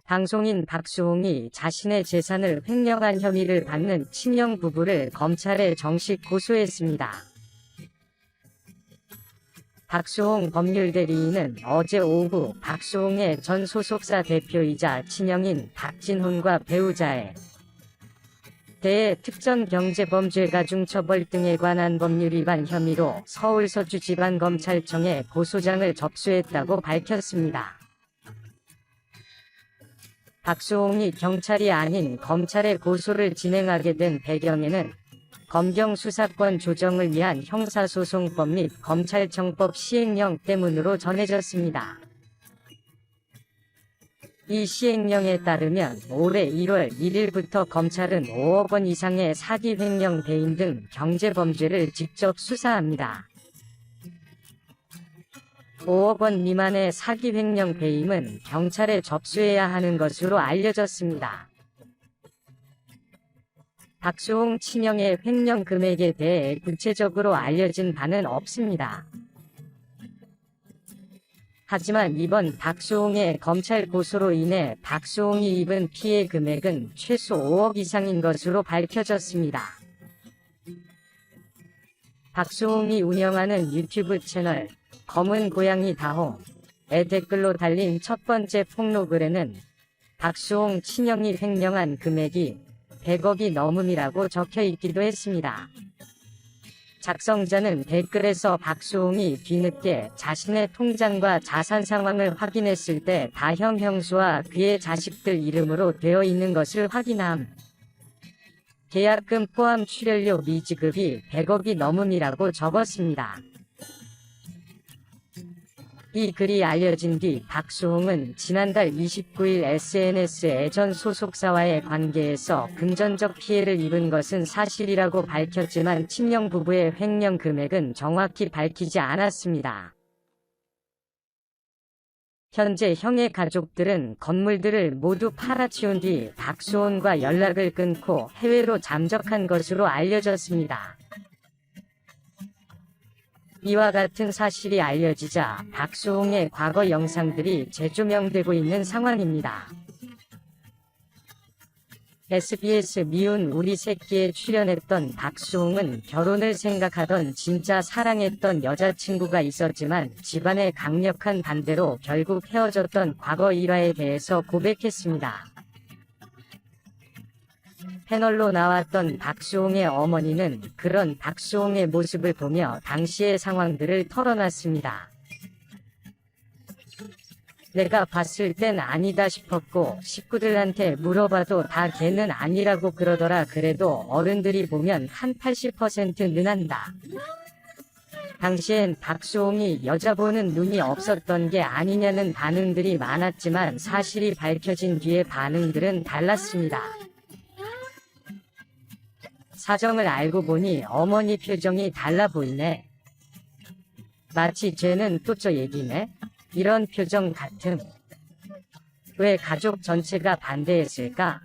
방송인 박수홍이 자신의 재산을 횡령한 혐의를 받는 친형 부부를 검찰에 정식 고소했습니다. 박수홍 법률대리인은 어제 오후 박수홍의 전 소속사 대표이자 친형인 박진훈과 배우자에 대해 특정경제범죄가중처벌 등에 관한 법률 위반 혐의로 서울서주지방검찰청에 고소장을 접수했다고 밝혔습니다. 박수홍이 경찰이 아닌 검찰에 고소를 진행하게 된 배경에는 검경 수사권 조정을 위한 형사소송법 및 검찰청법 시행령 때문으로 전해졌습니다. 이 시행령에 따르면 올해 1월 1일부터 검찰은 5억 원 이상의 사기 횡령 배임 등 경제범죄를 직접 수사합니다. 5억 원 미만의 사기 횡령 배임은 경찰에 접수해야 하는 것으로 알려졌습니다. 박수홍 친형의 횡령 금액에 대해 구체적으로 알려진 바는 없습니다. 하지만 이번 박수홍의 검찰 고소로 인해 박수홍이 입은 피해 금액은 최소 5억 이상인 것으로 밝혀졌습니다. 박수홍이 운영하는 유튜브 채널 검은 고양이 다홍에 댓글로 달린 첫 번째 폭로글에는 박수홍 친형이 횡령한 금액이 100억이 넘음이라고 적혀 있기도 했습니다. 작성자는 댓글에서 박수홍이 뒤늦게 자신의 통장과 자산 상황을 확인했을 때 다형 형수와 그의 자식들 이름으로 되어 있는 것을 확인함. 계약금 포함 출연료 미지급이 100억이 넘음이라고 적었습니다. 이 글이 알려진 뒤 박수홍은 지난달 29일 SNS에 전 소속사와의 관계에서 금전적 피해를 입은 것은 사실이라고 밝혔지만 친형 부부의 횡령 금액은 정확히 밝히지 않았습니다. 현재 형의 가족들은 건물들을 모두 팔아치운 뒤 박수홍과 연락을 끊고 해외로 잠적한 것으로 알려졌습니다. 이와 같은 사실이 알려지자 박수홍의 과거 영상들이 재조명되고 있는 상황입니다. SBS 미운 우리 새끼에 출연했던 박수홍은 결혼을 생각하던 진짜 사랑했던 여자친구가 있었지만 집안의 강력한 반대로 결국 헤어졌던 과거 일화에 대해서 고백했습니다. 패널로 나왔던 박수홍의 어머니는 그런 박수홍의 모습을 보며 당시의 상황들을 털어놨습니다. 내가 봤을 땐 아니다 싶었고 식구들한테 물어봐도 다 걔는 아니라고 그러더라. 그래도 어른들이 보면 한 80%는 한다. 당시엔 박수홍이 여자 보는 눈이 없었던 게 아니냐는 반응들이 많았지만 사실이 밝혀진 뒤의 반응들은 달랐습니다. 사정을 알고 보니 어머니 표정이 달라 보이네. 마치 쟤는 또 저 얘기네? 이런 표정 같음. 왜 가족 전체가 반대했을까?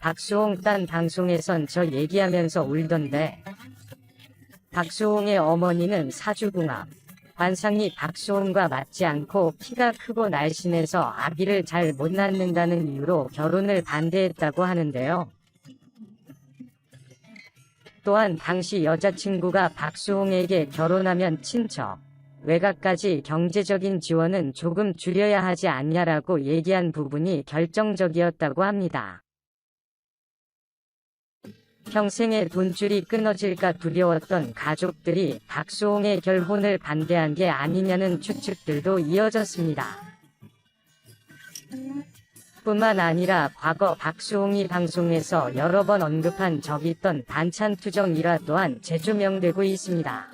박수홍 딴 방송에선 저 얘기하면서 울던데. 박수홍의 어머니는 사주궁합. 관상이 박수홍과 맞지 않고 키가 크고 날씬해서 아기를 잘 못 낳는다는 이유로 결혼을 반대했다고 하는데요. 또한 당시 여자친구가 박수홍에게 결혼하면 친척, 외가까지 경제적인 지원은 조금 줄여야 하지 않냐라고 얘기한 부분이 결정적이었다고 합니다. 평생의 돈줄이 끊어질까 두려웠던 가족들이 박수홍의 결혼을 반대한 게 아니냐는 추측들도 이어졌습니다. 뿐만 아니라 과거 박수홍이 방송에서 여러 번 언급한 적 있던 반찬 투정 일화 또한 재조명되고 있습니다.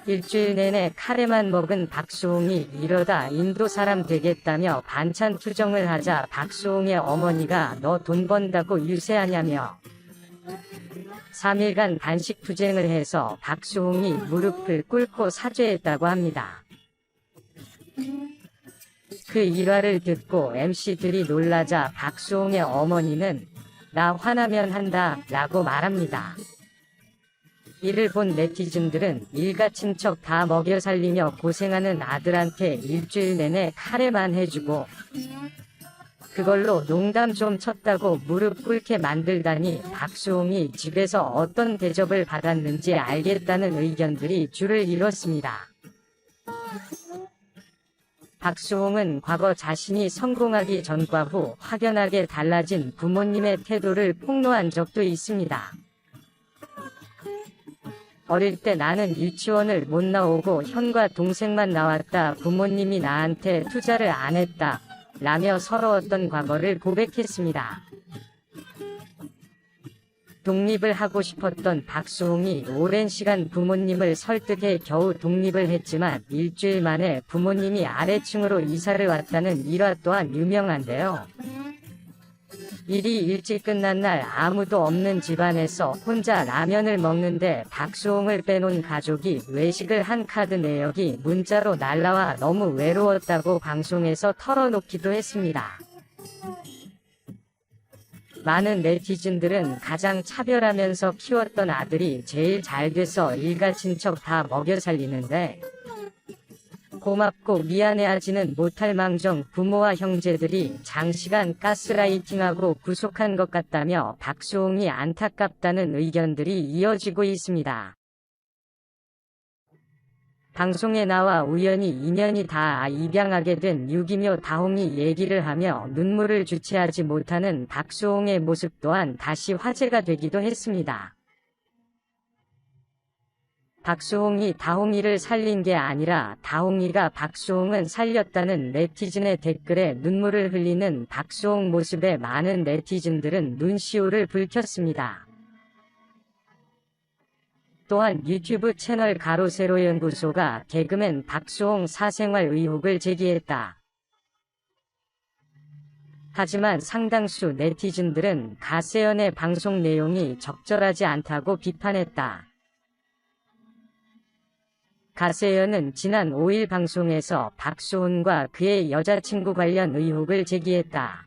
일주일 내내 카레만 먹은 박수홍이 이러다 인도 사람 되겠다며 반찬 투정을 하자 박수홍의 어머니가 너 돈 번다고 유세하냐며 3일간 단식 투쟁을 해서 박수홍이 무릎을 꿇고 사죄했다고 합니다. 그 일화를 듣고 MC들이 놀라자 박수홍의 어머니는 나 화나면 한다 라고 말합니다. 이를 본 네티즌들은 일가 친척 다 먹여 살리며 고생하는 아들한테 일주일 내내 카레만 해주고 그걸로 농담 좀 쳤다고 무릎 꿇게 만들다니 박수홍이 집에서 어떤 대접을 받았는지 알겠다는 의견들이 줄을 이뤘습니다. 박수홍은 과거 자신이 성공하기 전과 후 확연하게 달라진 부모님의 태도를 폭로한 적도 있습니다. 어릴 때 나는 유치원을 못 나오고 형과 동생만 나왔다. 부모님이 나한테 투자를 안 했다. 라며 서러웠던 과거를 고백했습니다. 독립을 하고 싶었던 박수홍이 오랜 시간 부모님을 설득해 겨우 독립을 했지만 일주일 만에 부모님이 아래층으로 이사를 왔다는 일화 또한 유명한데요. 일이 일찍 끝난 날 아무도 없는 집안에서 혼자 라면을 먹는데 박수홍을 빼놓은 가족이 외식을 한 카드 내역이 문자로 날라와 너무 외로웠다고 방송에서 털어놓기도 했습니다. 많은 네티즌들은 가장 차별하면서 키웠던 아들이 제일 잘 돼서 일가 친척 다 먹여 살리는데 고맙고 미안해하지는 못할 망정 부모와 형제들이 장시간 가스라이팅하고 구속한 것 같다며 박수홍이 안타깝다는 의견들이 이어지고 있습니다. 방송에 나와 우연히 인연이 다 입양하게 된 유기묘 다홍이 얘기를 하며 눈물을 주체하지 못하는 박수홍의 모습 또한 다시 화제가 되기도 했습니다. 박수홍이 다홍이를 살린 게 아니라 다홍이가 박수홍은 살렸다는 네티즌의 댓글에 눈물을 흘리는 박수홍 모습에 많은 네티즌들은 눈시울을 붉혔습니다. 또한 유튜브 채널 가로세로 연구소가 개그맨 박수홍 사생활 의혹을 제기했다. 하지만 상당수 네티즌들은 가세연의 방송 내용이 적절하지 않다고 비판했다. 가세연은 지난 5일 방송에서 박수홍과 그의 여자친구 관련 의혹을 제기했다.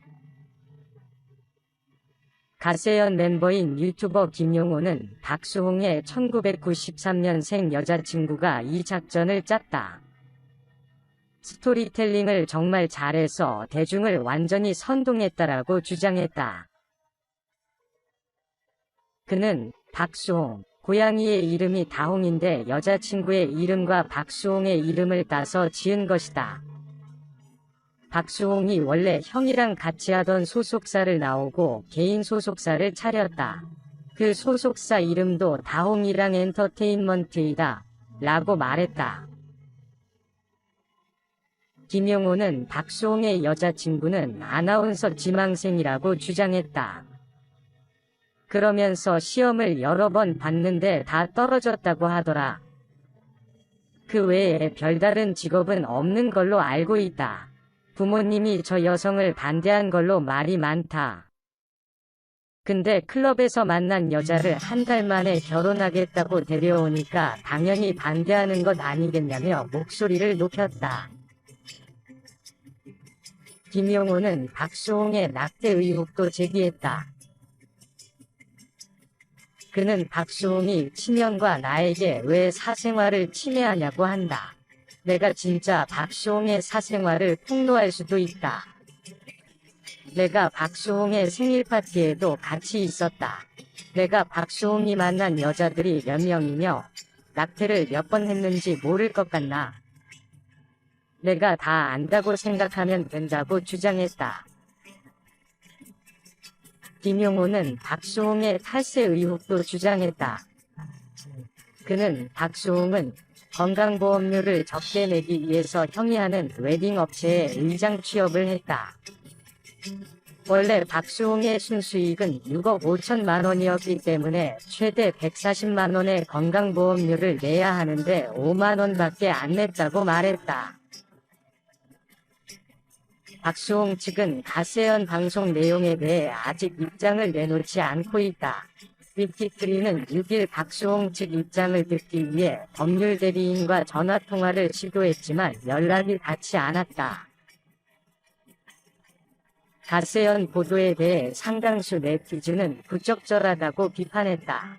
가세연 멤버인 유튜버 김용호는 박수홍의 1993년생 여자친구가 이 작전을 짰다. 스토리텔링을 정말 잘해서 대중을 완전히 선동했다라고 주장했다. 그는 박수홍, 고양이의 이름이 다홍인데 여자친구의 이름과 박수홍의 이름을 따서 지은 것이다. 박수홍이 원래 형이랑 같이 하던 소속사를 나오고 개인 소속사를 차렸다. 그 소속사 이름도 다홍이랑 엔터테인먼트이다. 라고 말했다. 김용호는 박수홍의 여자친구는 아나운서 지망생이라고 주장했다. 그러면서 시험을 여러 번 봤는데 다 떨어졌다고 하더라. 그 외에 별다른 직업은 없는 걸로 알고 있다. 부모님이 저 여성을 반대한 걸로 말이 많다. 근데 클럽에서 만난 여자를 한 달 만에 결혼하겠다고 데려오니까 당연히 반대하는 것 아니겠냐며 목소리를 높였다. 김용호는 박수홍의 낙태 의혹도 제기했다. 그는 박수홍이 친형과 나에게 왜 사생활을 침해하냐고 한다. 내가 진짜 박수홍의 사생활을 폭로할 수도 있다. 내가 박수홍의 생일 파티에도 같이 있었다. 내가 박수홍이 만난 여자들이 몇 명이며 낙태를 몇 번 했는지 모를 것 같나. 내가 다 안다고 생각하면 된다고 주장했다. 김용호는 박수홍의 탈세 의혹도 주장했다. 그는 박수홍은 건강보험료를 적게 내기 위해서 형이 하는 웨딩 업체에 의장 취업을 했다. 원래 박수홍의 순수익은 6억 5천만 원이었기 때문에 최대 140만 원의 건강보험료를 내야 하는데 5만 원밖에 안 냈다고 말했다. 박수홍 측은 가세연 방송 내용에 대해 아직 입장을 내놓지 않고 있다. 위키트리는 6일 박수홍 측 입장을 듣기 위해 법률 대리인과 전화통화를 시도했지만 연락이 닿지 않았다. 가세연 보도에 대해 상당수 네티즌은 부적절하다고 비판했다.